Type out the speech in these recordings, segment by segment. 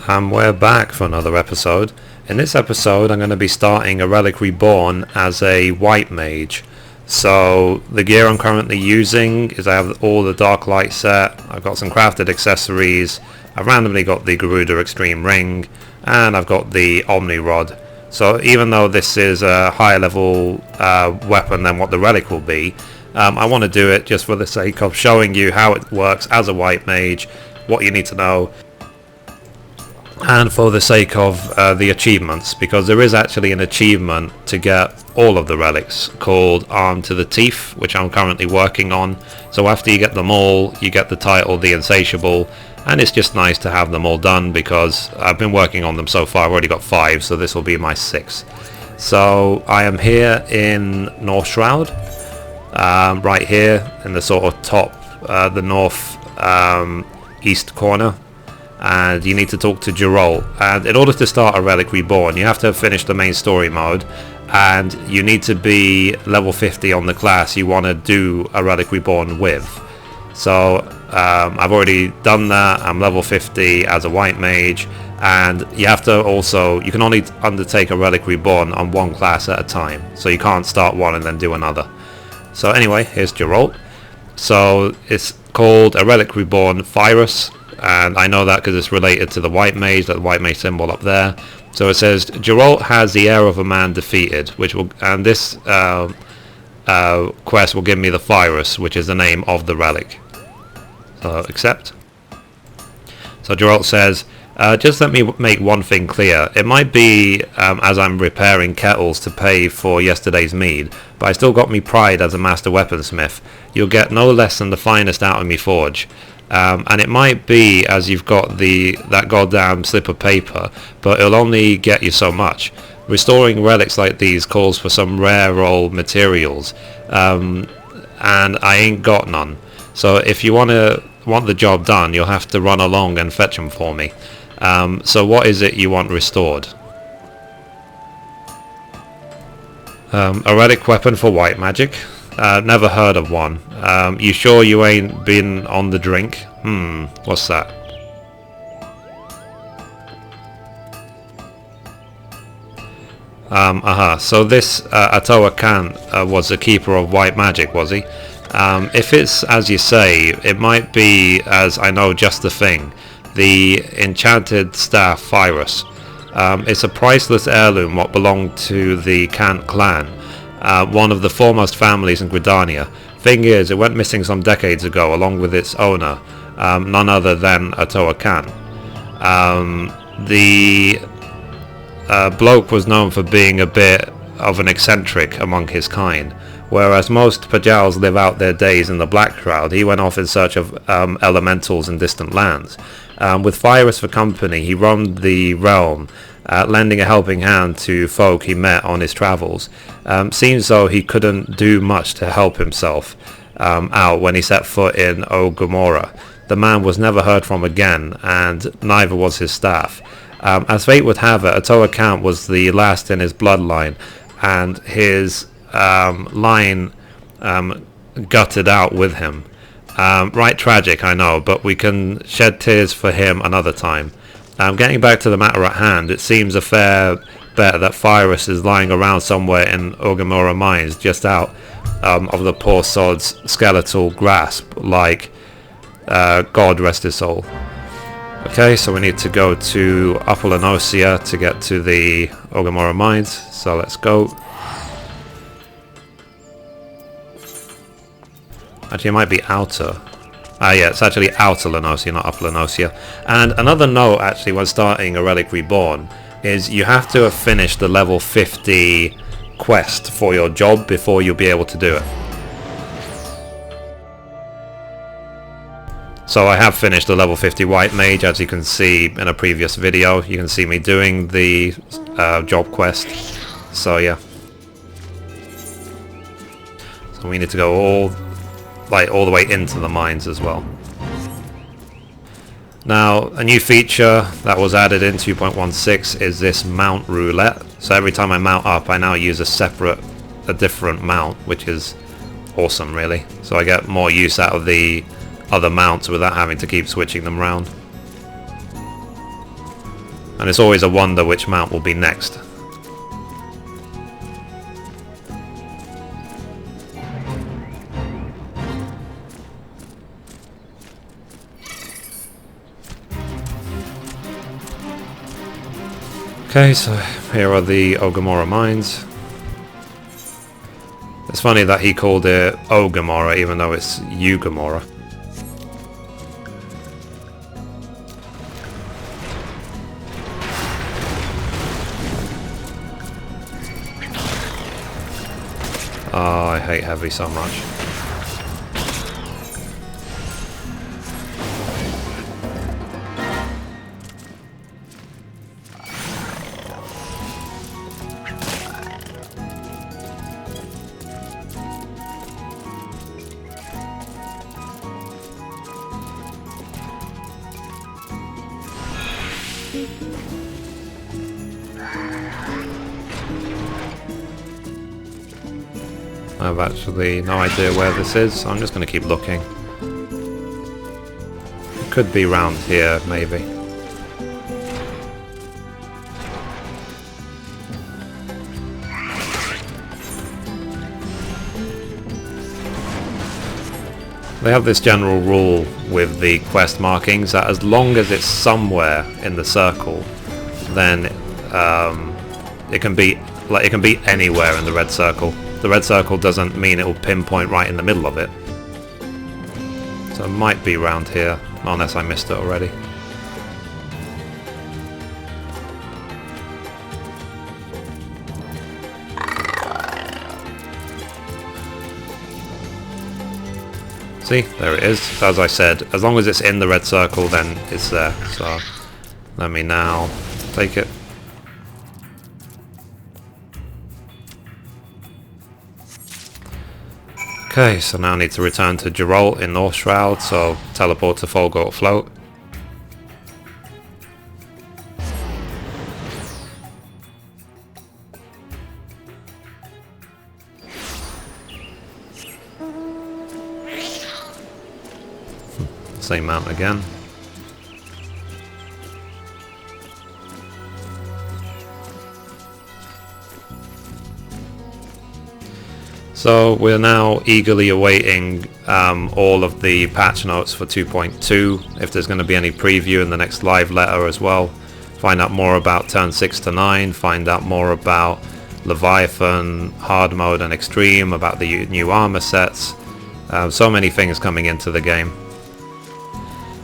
and we're back for another episode. In this episode I'm going to be starting A Relic Reborn as a White Mage. So the gear I'm currently using is I have all the Dark Light set, I've got some crafted accessories, I've randomly got the Garuda Extreme Ring, and I've got the Omni Rod. So even though this is a higher level weapon than what the Relic will be, I want to do it just for the sake of showing you how it works as a White Mage, what you need to know, and for the sake of the achievements, because there is actually an achievement to get all of the relics called Armed to the Teeth, which I'm currently working on. So after you get them all, you get the title The Insatiable, and it's just nice to have them all done because I've been working on them so far. I've already got 5, so this will be my 6th. So I am here in North Shroud, right here in the sort of top, the north east corner. And you need to talk to Geralt, and in order to start A Relic Reborn you have to have finished the main story mode, and you need to be level 50 on the class you want to do A Relic Reborn with. So I've already done that. I'm level 50 as a White Mage, and you have to also, you can only undertake A Relic Reborn on one class at a time, so you can't start one and then do another. So anyway, here's Geralt. So it's called A Relic Reborn Virus, and I know that because it's related to the White Mage, that White Mage symbol up there. So it says Geralt has the air of a man defeated, which will, and this quest will give me the virus, which is the name of the relic. So accept. So Geralt says, just let me make one thing clear. It might be as I'm repairing kettles to pay for yesterday's mead, but I still got me pride as a master weaponsmith. You'll get no less than the finest out of me forge. And it might be as you've got that goddamn slip of paper, but it'll only get you so much. Restoring relics like these calls for some rare old materials, and I ain't got none. So if you want the job done, you'll have to run along and fetch them for me. So what is it you want restored? A relic weapon for white magic? Never heard of one. You sure you ain't been on the drink? What's that? So this Atoa Khan was the keeper of white magic, was he? If it's as you say, it might be, as I know just the thing. The enchanted staff virus. It's a priceless heirloom what belonged to the Kant clan, one of the foremost families in Gridania. Thing is, it went missing some decades ago along with its owner, none other than Atoa Khan. The bloke was known for being a bit of an eccentric among his kind. Whereas most Pajals live out their days in the Black Shroud, he went off in search of elementals in distant lands. With Virus for company, he roamed the realm, lending a helping hand to folk he met on his travels. Seems though he couldn't do much to help himself out when he set foot in Ogomora. The man was never heard from again, and neither was his staff. As fate would have it, Atoa Khan was the last in his bloodline, and his line gutted out with him. Right tragic, I know, but we can shed tears for him another time. Getting back to the matter at hand, it seems a fair bet that Virus is lying around somewhere in Ogomora Mines, just out of the poor sod's skeletal grasp, like God rest his soul. Okay, so we need to go to Upper Lenosia to get to the Ogomora Mines, so let's go. Actually, it might be outer. Yeah, it's actually outer Lenosia, not upper Lenosia. And another note, actually, when starting A Relic Reborn, is you have to have finished the level 50 quest for your job before you'll be able to do it. So I have finished the level 50 White Mage, as you can see in a previous video. You can see me doing the job quest. So yeah. So we need to go all the way into the mines as well. Now, a new feature that was added in 2.16 is this mount roulette. So every time I mount up, I now use a different mount, which is awesome, really. So I get more use out of the other mounts without having to keep switching them around. And it's always a wonder which mount will be next. Okay, so here are the Ogomora mines. It's funny that he called it Ogomora even though it's Ugomora. Oh, I hate heavy so much. I have actually no idea where this is, so I'm just going to keep looking. It could be round here, maybe. They have this general rule with the quest markings that as long as it's somewhere in the circle, then it can be anywhere in the red circle. The red circle doesn't mean it will pinpoint right in the middle of it. So it might be round here, unless I missed it already. See, there it is. As I said, as long as it's in the red circle, then it's there. So let me now take it. Okay, so now I need to return to Geralt in North Shroud, so teleport to Folgort Float. Same mount again. So we're now eagerly awaiting all of the patch notes for 2.2, if there's going to be any preview in the next live letter as well. Find out more about turn 6 to 9, find out more about Leviathan, hard mode and extreme, about the new armor sets. So many things coming into the game.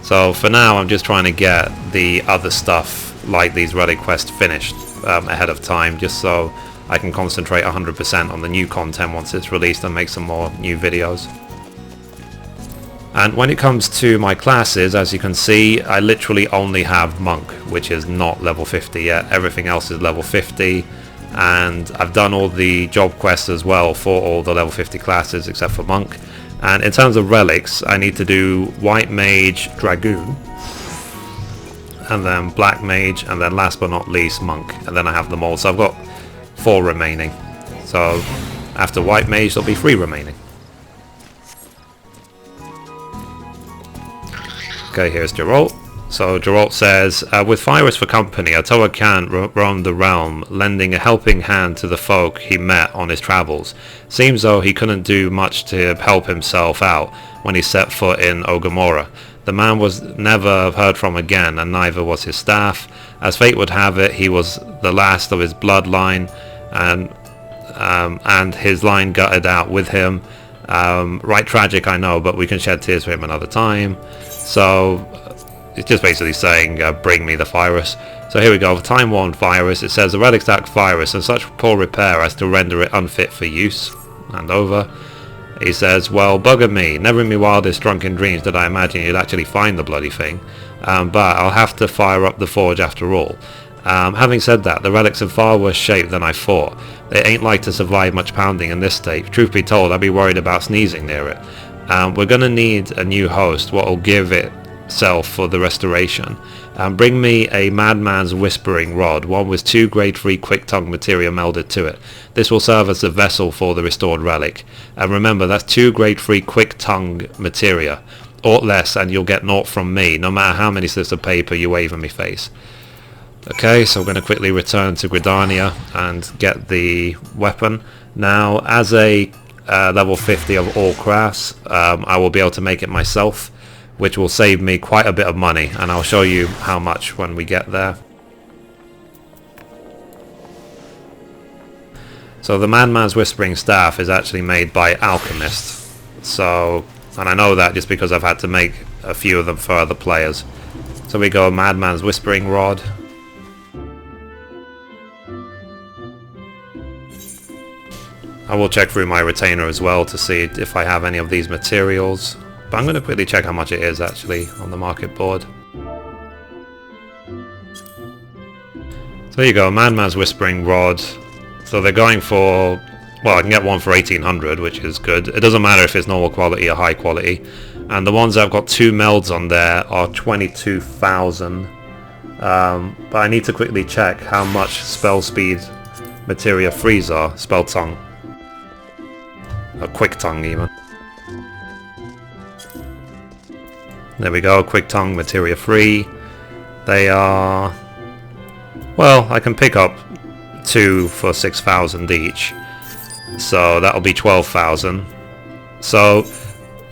So for now I'm just trying to get the other stuff like these relic quests finished ahead of time, just so I can concentrate 100% on the new content once it's released and make some more new videos. And when it comes to my classes, as you can see, I literally only have Monk, which is not level 50 yet. Everything else is level 50, and I've done all the job quests as well for all the level 50 classes except for Monk. And in terms of relics, I need to do White Mage, Dragoon, and then Black Mage, and then last but not least Monk, and then I have them all. So I've got 4 remaining. So after White Mage there'll be 3 remaining. Okay, here's Geralt. So Geralt says, with Virus for company, Atoa Khan roamed the realm, lending a helping hand to the folk he met on his travels. Seems though he couldn't do much to help himself out when he set foot in Ogomora. The man was never heard from again, and neither was his staff. As fate would have it, he was the last of his bloodline, and his line gutted out with him. Right tragic, I know, but we can shed tears for him another time. So it's just basically saying, bring me the virus. So here we go, time worn virus. It says the relic stack virus in such poor repair as to render it unfit for use. And over. He says, well, bugger me. Never in my wildest drunken dreams did I imagine you'd actually find the bloody thing. But I'll have to fire up the forge after all. Having said that, the relic's in far worse shape than I thought. They ain't like to survive much pounding in this state. Truth be told, I'd be worried about sneezing near it. We're gonna need a new host, what'll give it self for the restoration. Bring me a madman's whispering rod, one with 2 grade 3 quick tongue materia melded to it. This will serve as the vessel for the restored relic. And remember, that's 2 grade 3 quick tongue materia. Aught less and you'll get naught from me, no matter how many slips of paper you wave in me face. Okay, so we're going to quickly return to Gridania and get the weapon. Now, as a level 50 of all crafts, I will be able to make it myself, which will save me quite a bit of money, and I'll show you how much when we get there. So the Madman's Whispering Staff is actually made by alchemists. So, and I know that just because I've had to make a few of them for other players. So we go Madman's Whispering Rod. I will check through my retainer as well to see if I have any of these materials. But I'm going to quickly check how much it is actually on the market board. So there you go, Madman's Whispering Rod. So they're going for, well, I can get one for 1800, which is good. It doesn't matter if it's normal quality or high quality. And the ones that have got 2 melds on there are 22,000. But I need to quickly check how much spell speed materia freeze are. Spell tongue. A quick tongue even. There we go, quick tongue materia free. They are, well, I can pick up 2 for 6,000 each, so that'll be 12,000. So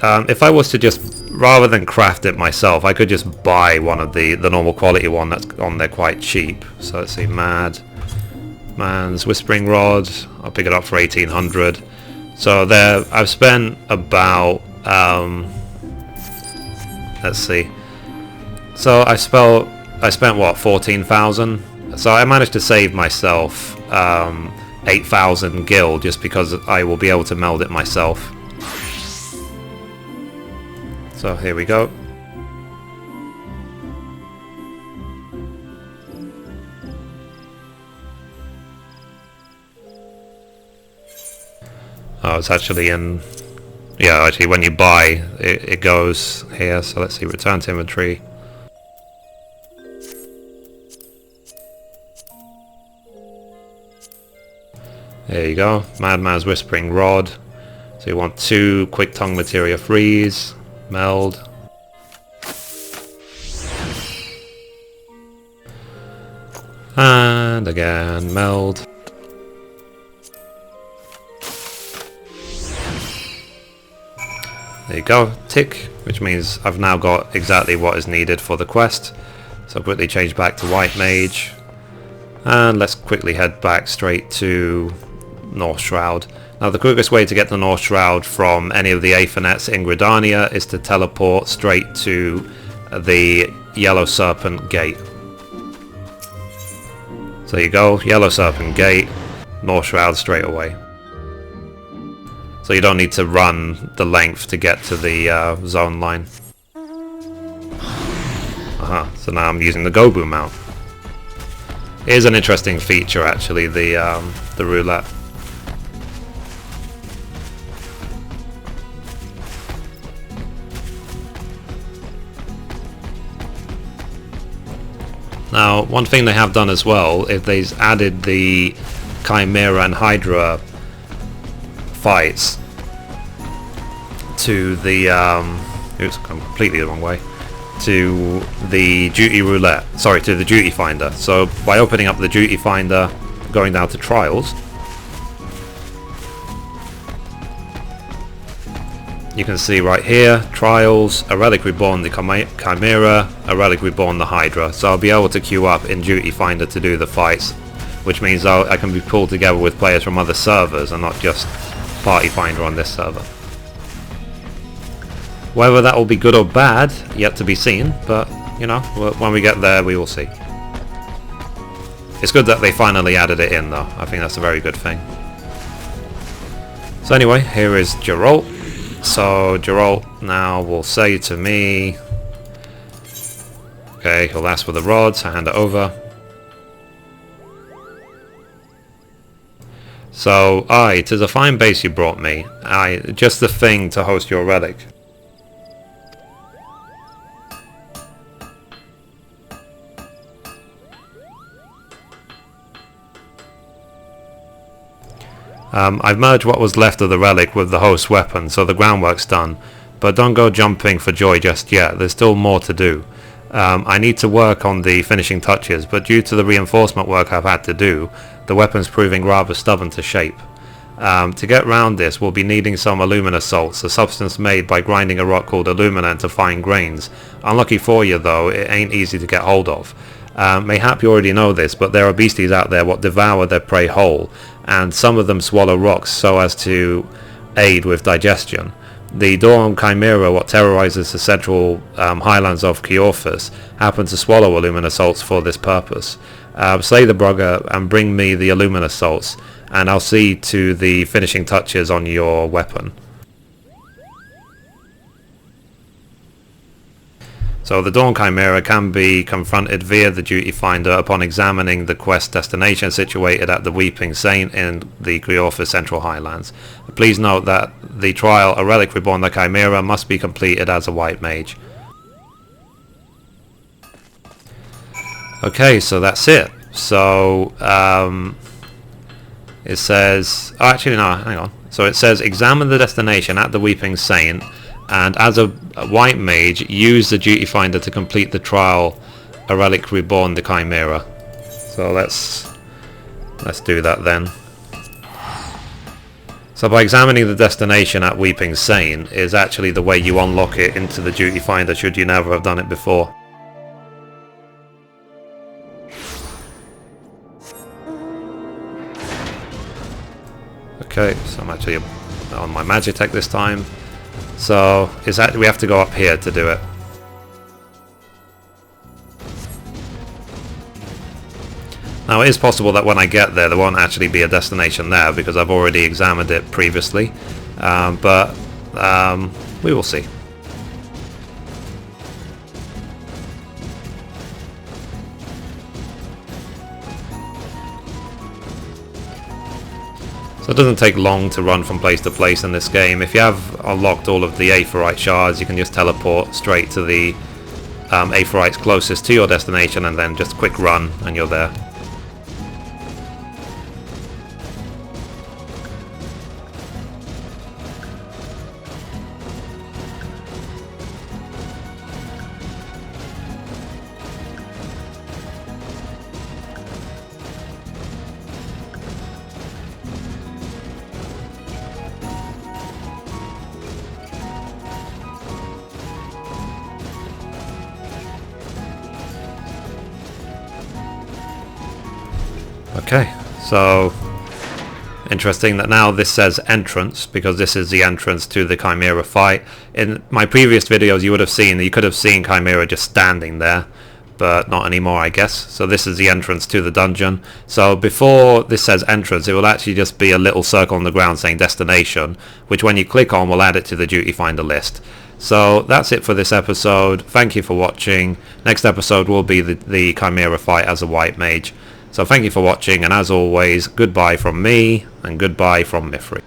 if I was to just, rather than craft it myself, I could just buy one of the normal quality one that's on there quite cheap. So let's see, Man's Whispering Rod, I'll pick it up for 1800. So there I've spent about let's see, so I spent what, 14,000. So I managed to save myself 8,000 gil just because I will be able to meld it myself. So here we go. Oh, it's actually in, yeah, actually when you buy it goes here. So let's see, return to inventory. There you go, Madman's Whispering Rod. So you want 2 quick tongue materia freeze, meld. And again, meld. There you go, tick, which means I've now got exactly what is needed for the quest. So I'll quickly change back to White Mage. And let's quickly head back straight to North Shroud. Now the quickest way to get to North Shroud from any of the Aethanets in Gridania is to teleport straight to the Yellow Serpent Gate. So there you go, Yellow Serpent Gate, North Shroud straight away. So you don't need to run the length to get to the zone line. So now I'm using the Gobu mount. It is an interesting feature actually, the roulette. Now, one thing they have done as well is they've added the Chimera and Hydra fights to the oops, I'm completely the wrong way, to the duty roulette, sorry, to the duty finder. So by opening up the duty finder, going down to trials, you can see right here, trials, A Relic Reborn the Chimera, A Relic Reborn the Hydra. So I'll be able to queue up in duty finder to do the fights, which means I can be pulled together with players from other servers and not just party finder on this server. Whether that will be good or bad, yet to be seen, but you know, when we get there we will see. It's good that they finally added it in though, I think that's a very good thing. So anyway, here is Geralt. So Geralt now will say to me, okay, he'll ask for the rods, I hand it over. So, aye, 'tis a fine base you brought me. Aye, just the thing to host your relic. I've merged what was left of the relic with the host weapon, so the groundwork's done. But don't go jumping for joy just yet, there's still more to do. I need to work on the finishing touches, but due to the reinforcement work I've had to do, the weapon's proving rather stubborn to shape. To get round this, we'll be needing some alumina salts, a substance made by grinding a rock called alumina into fine grains. Unlucky for you though, it ain't easy to get hold of. Mayhap you already know this, but there are beasties out there what devour their prey whole, and some of them swallow rocks so as to aid with digestion. The Dawn Chimera, what terrorizes the central highlands of Keorphus, happen to swallow alumina salts for this purpose. Slay the Brugger and bring me the alumina salts, and I'll see to the finishing touches on your weapon. So the Dawn Chimera can be confronted via the Duty Finder upon examining the quest destination situated at the Weeping Saint in the Keorphus Central Highlands. Please note that the trial A Relic Reborn the Chimera must be completed as a White Mage. Okay, so that's it. So it says, oh actually no, hang on. So it says examine the destination at the Weeping Saint, and as a White Mage, use the Duty Finder to complete the trial A Relic Reborn the Chimera. So let's do that then. So by examining the destination at Weeping Saint is actually the way you unlock it into the Duty Finder should you never have done it before. Okay, so I'm actually on my Magitech this time. So is that we have to go up here to do it. Now it is possible that when I get there won't actually be a destination there because I've already examined it previously, but we will see. So it doesn't take long to run from place to place in this game. If you have unlocked all of the Aephorite shards, you can just teleport straight to the Aephorites closest to your destination and then just quick run and you're there. Okay, so interesting that now this says entrance because this is the entrance to the Chimera fight. In my previous videos you could have seen Chimera just standing there, but not anymore I guess. So this is the entrance to the dungeon. So before this says entrance it will actually just be a little circle on the ground saying destination, which when you click on will add it to the Duty Finder list. So that's it for this episode. Thank you for watching. Next episode will be the Chimera fight as a White Mage. So thank you for watching, and as always, goodbye from me, and goodbye from Mithrie.